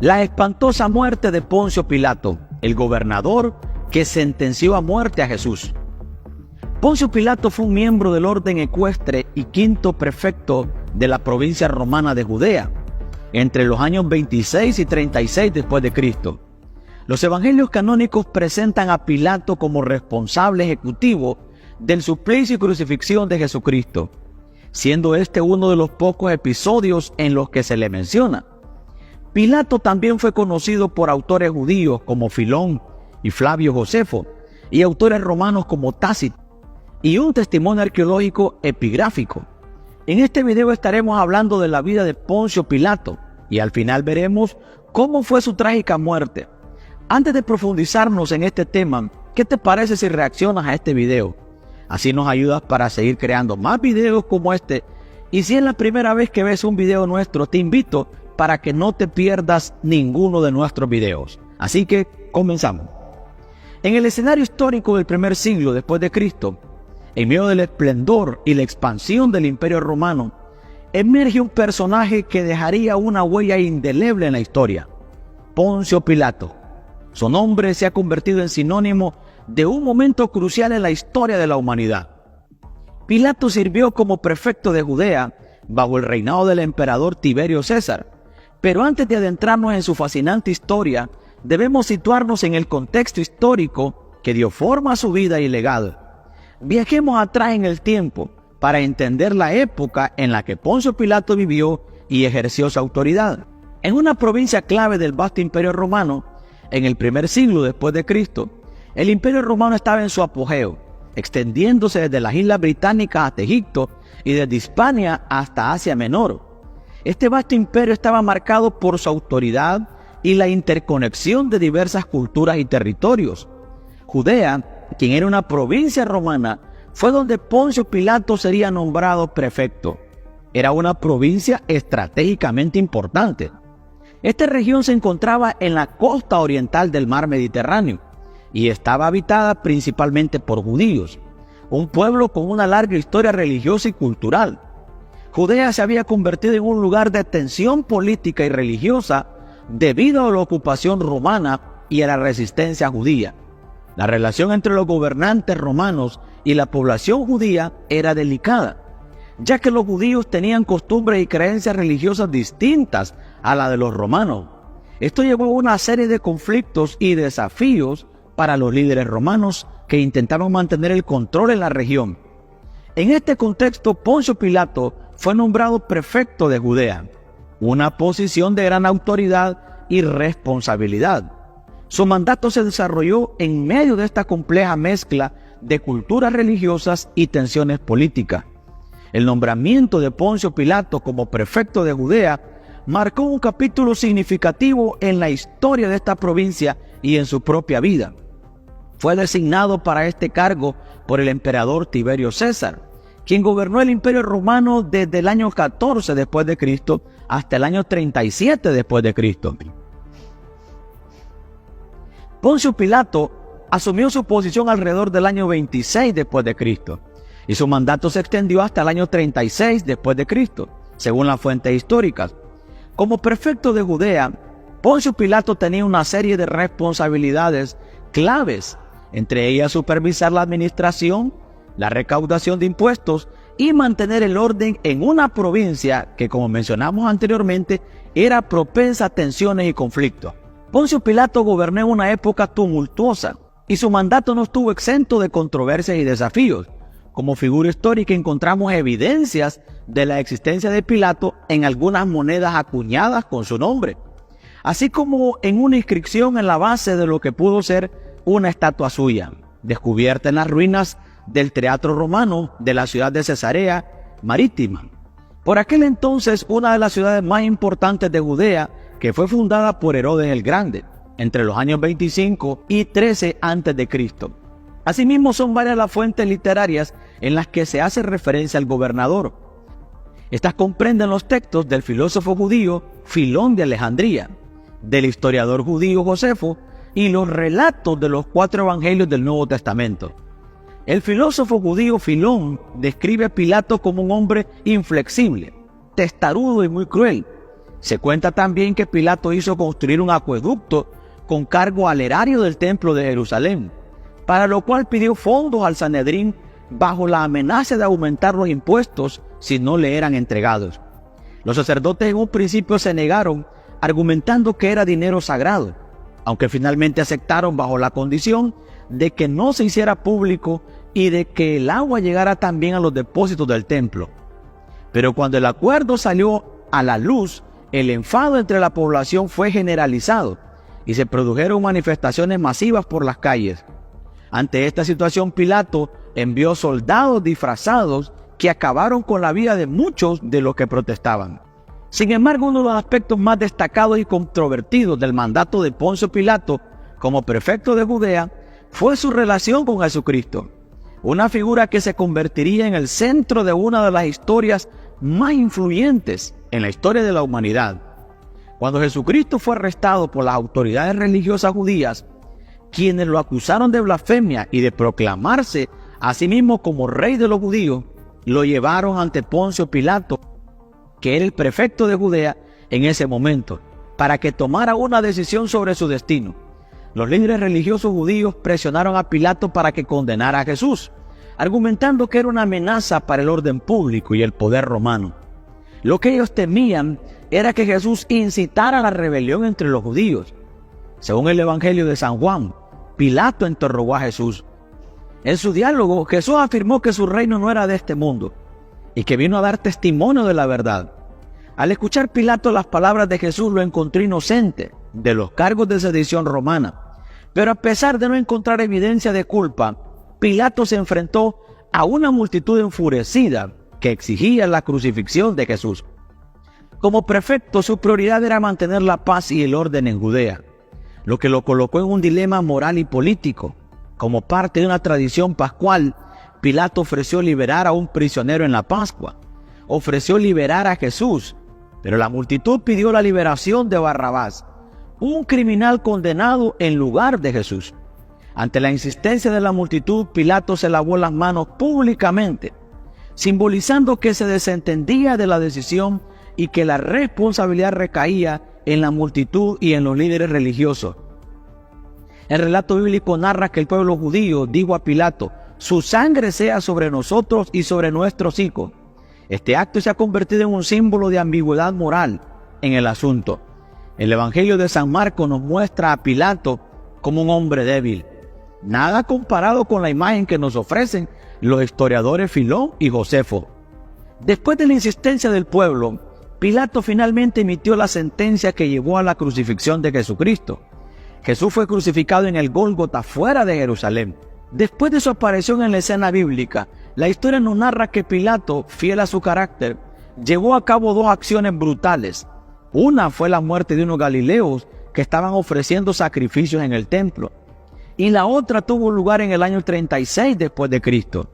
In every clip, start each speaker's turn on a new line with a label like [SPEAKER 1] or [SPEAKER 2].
[SPEAKER 1] La espantosa muerte de Poncio Pilato, el gobernador que sentenció a muerte a Jesús. Poncio Pilato fue un miembro del orden ecuestre y quinto prefecto de la provincia romana de Judea, entre los años 26 y 36 después de Cristo. Los evangelios canónicos presentan a Pilato como responsable ejecutivo del suplicio y crucifixión de Jesucristo, siendo este uno de los pocos episodios en los que se le menciona. Pilato también fue conocido por autores judíos como Filón y Flavio Josefo, y autores romanos como Tácito, y un testimonio arqueológico epigráfico. En este video estaremos hablando de la vida de Poncio Pilato, y al final veremos cómo fue su trágica muerte. Antes de profundizarnos en este tema, ¿qué te parece si reaccionas a este video? Así nos ayudas para seguir creando más videos como este. Y si es la primera vez que ves un video nuestro, te invito para que no te pierdas ninguno de nuestros videos. Así que comenzamos. En el escenario histórico del primer siglo después de Cristo, en medio del esplendor y la expansión del Imperio Romano, emerge un personaje que dejaría una huella indeleble en la historia: Poncio Pilato. Su nombre se ha convertido en sinónimo de un momento crucial en la historia de la humanidad. Pilato sirvió como prefecto de Judea bajo el reinado del emperador Tiberio César. Pero antes de adentrarnos en su fascinante historia, debemos situarnos en el contexto histórico que dio forma a su vida y legado. Viajemos atrás en el tiempo para entender la época en la que Poncio Pilato vivió y ejerció su autoridad. En una provincia clave del vasto Imperio Romano, en el primer siglo después de Cristo, el Imperio Romano estaba en su apogeo, extendiéndose desde las Islas Británicas hasta Egipto y desde Hispania hasta Asia Menor. Este vasto imperio estaba marcado por su autoridad y la interconexión de diversas culturas y territorios. Judea, quien era una provincia romana, fue donde Poncio Pilato sería nombrado prefecto. Era una provincia estratégicamente importante. Esta región se encontraba en la costa oriental del mar Mediterráneo y estaba habitada principalmente por judíos, un pueblo con una larga historia religiosa y cultural. Judea se había convertido en un lugar de tensión política y religiosa debido a la ocupación romana y a la resistencia judía. La relación entre los gobernantes romanos y la población judía era delicada, ya que los judíos tenían costumbres y creencias religiosas distintas a la de los romanos. Esto llevó a una serie de conflictos y desafíos para los líderes romanos que intentaban mantener el control en la región. En este contexto, Poncio Pilato fue nombrado prefecto de Judea, una posición de gran autoridad y responsabilidad. Su mandato se desarrolló en medio de esta compleja mezcla de culturas religiosas y tensiones políticas. El nombramiento de Poncio Pilato como prefecto de Judea marcó un capítulo significativo en la historia de esta provincia y en su propia vida. Fue designado para este cargo por el emperador Tiberio César, quien gobernó el Imperio Romano desde el año 14 después de Cristo hasta el año 37 después de Cristo. Poncio Pilato asumió su posición alrededor del año 26 después de Cristo, y su mandato se extendió hasta el año 36 después de Cristo, según las fuentes históricas. Como prefecto de Judea, Poncio Pilato tenía una serie de responsabilidades claves, entre ellas supervisar la administración, la recaudación de impuestos y mantener el orden en una provincia que, como mencionamos anteriormente, era propensa a tensiones y conflictos. Poncio Pilato gobernó en una época tumultuosa y su mandato no estuvo exento de controversias y desafíos. Como figura histórica encontramos evidencias de la existencia de Pilato en algunas monedas acuñadas con su nombre, así como en una inscripción en la base de lo que pudo ser una estatua suya, descubierta en las ruinas del Teatro Romano de la ciudad de Cesarea Marítima. Por aquel entonces, una de las ciudades más importantes de Judea, que fue fundada por Herodes el Grande, entre los años 25 y 13 a.C. Asimismo, son varias las fuentes literarias en las que se hace referencia al gobernador. Estas comprenden los textos del filósofo judío Filón de Alejandría, del historiador judío Josefo y los relatos de los 4 evangelios del Nuevo Testamento. El filósofo judío Filón describe a Pilato como un hombre inflexible, testarudo y muy cruel, Se cuenta también que Pilato hizo construir un acueducto con cargo al erario del templo de Jerusalén, para lo cual pidió fondos al Sanedrín bajo la amenaza de aumentar los impuestos si no le eran entregados. Los sacerdotes en un principio se negaron, argumentando que era dinero sagrado, aunque finalmente aceptaron bajo la condición de que no se hiciera público y de que el agua llegara también a los depósitos del templo. Pero cuando el acuerdo salió a la luz, el enfado entre la población fue generalizado y se produjeron manifestaciones masivas por las calles. Ante esta situación, Pilato envió soldados disfrazados que acabaron con la vida de muchos de los que protestaban. Sin embargo, uno de los aspectos más destacados y controvertidos del mandato de Poncio Pilato como prefecto de Judea fue su relación con Jesucristo, una figura que se convertiría en el centro de una de las historias más influyentes en la historia de la humanidad. Cuando Jesucristo fue arrestado por las autoridades religiosas judías, quienes lo acusaron de blasfemia y de proclamarse a sí mismo como rey de los judíos, lo llevaron ante Poncio Pilato, que era el prefecto de Judea en ese momento, para que tomara una decisión sobre su destino. Los líderes religiosos judíos presionaron a Pilato para que condenara a Jesús, argumentando que era una amenaza para el orden público y el poder romano. Lo que ellos temían era que Jesús incitara a la rebelión entre los judíos. Según el Evangelio de San Juan, Pilato interrogó a Jesús. En su diálogo, Jesús afirmó que su reino no era de este mundo y que vino a dar testimonio de la verdad. Al escuchar Pilato las palabras de Jesús, lo encontró inocente de los cargos de sedición romana. Pero a pesar de no encontrar evidencia de culpa, Pilato se enfrentó a una multitud enfurecida que exigía la crucifixión de Jesús. Como prefecto, su prioridad era mantener la paz y el orden en Judea, lo que lo colocó en un dilema moral y político. Como parte de una tradición pascual, Pilato ofreció liberar a un prisionero en la Pascua. Ofreció liberar a Jesús, pero la multitud pidió la liberación de Barrabás, un criminal condenado en lugar de Jesús. Ante la insistencia de la multitud, Pilato se lavó las manos públicamente, simbolizando que se desentendía de la decisión y que la responsabilidad recaía en la multitud y en los líderes religiosos. El relato bíblico narra que el pueblo judío dijo a Pilato: «Su sangre sea sobre nosotros y sobre nuestros hijos». Este acto se ha convertido en un símbolo de ambigüedad moral en el asunto. El Evangelio de San Marcos nos muestra a Pilato como un hombre débil, nada comparado con la imagen que nos ofrecen los historiadores Filón y Josefo. Después de la insistencia del pueblo, Pilato finalmente emitió la sentencia que llevó a la crucifixión de Jesucristo. Jesús fue crucificado en el Gólgota, fuera de Jerusalén. Después de su aparición en la escena bíblica, la historia nos narra que Pilato, fiel a su carácter, llevó a cabo dos acciones brutales. Una fue la muerte de unos galileos que estaban ofreciendo sacrificios en el templo, y la otra tuvo lugar en el año 36 después de Cristo,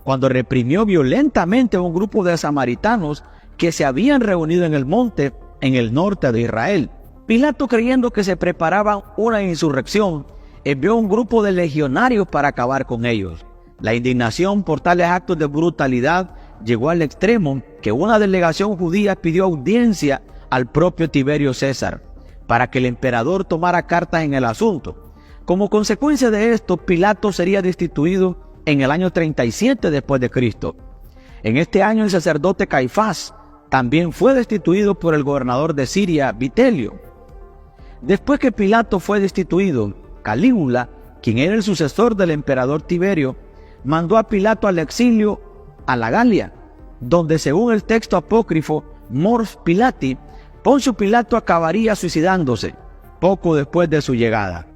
[SPEAKER 1] cuando reprimió violentamente a un grupo de samaritanos que se habían reunido en el monte en el norte de Israel. Pilato, creyendo que se preparaba una insurrección, envió un grupo de legionarios para acabar con ellos. La indignación por tales actos de brutalidad llegó al extremo que una delegación judía pidió audiencia al propio Tiberio César para que el emperador tomara cartas en el asunto. Como consecuencia de esto, Pilato sería destituido en el año 37 después de Cristo. En este año, el sacerdote Caifás también fue destituido por el gobernador de Siria, Vitelio. Después que Pilato fue destituido, Calígula, quien era el sucesor del emperador Tiberio, mandó a Pilato al exilio a la Galia, donde, según el texto apócrifo Mors Pilati, Poncio Pilato acabaría suicidándose poco después de su llegada.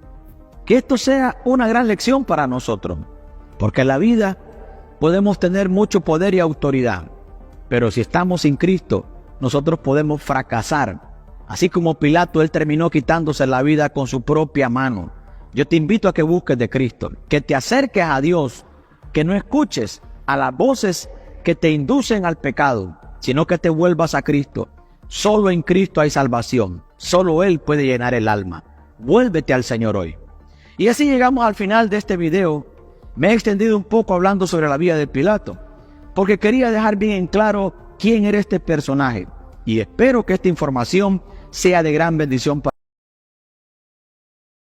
[SPEAKER 1] Que esto sea una gran lección para nosotros, porque en la vida podemos tener mucho poder y autoridad, pero si estamos sin Cristo, nosotros podemos fracasar. Así como Pilato, él terminó quitándose la vida con su propia mano. Yo te invito a que busques de Cristo, que te acerques a Dios, que no escuches a las voces que te inducen al pecado, sino que te vuelvas a Cristo. Solo en Cristo hay salvación, solo Él puede llenar el alma. Vuélvete al Señor hoy. Y así llegamos al final de este video. Me he extendido un poco hablando sobre la vida de Pilato, porque quería dejar bien en claro quién era este personaje, y espero que esta información sea de gran bendición para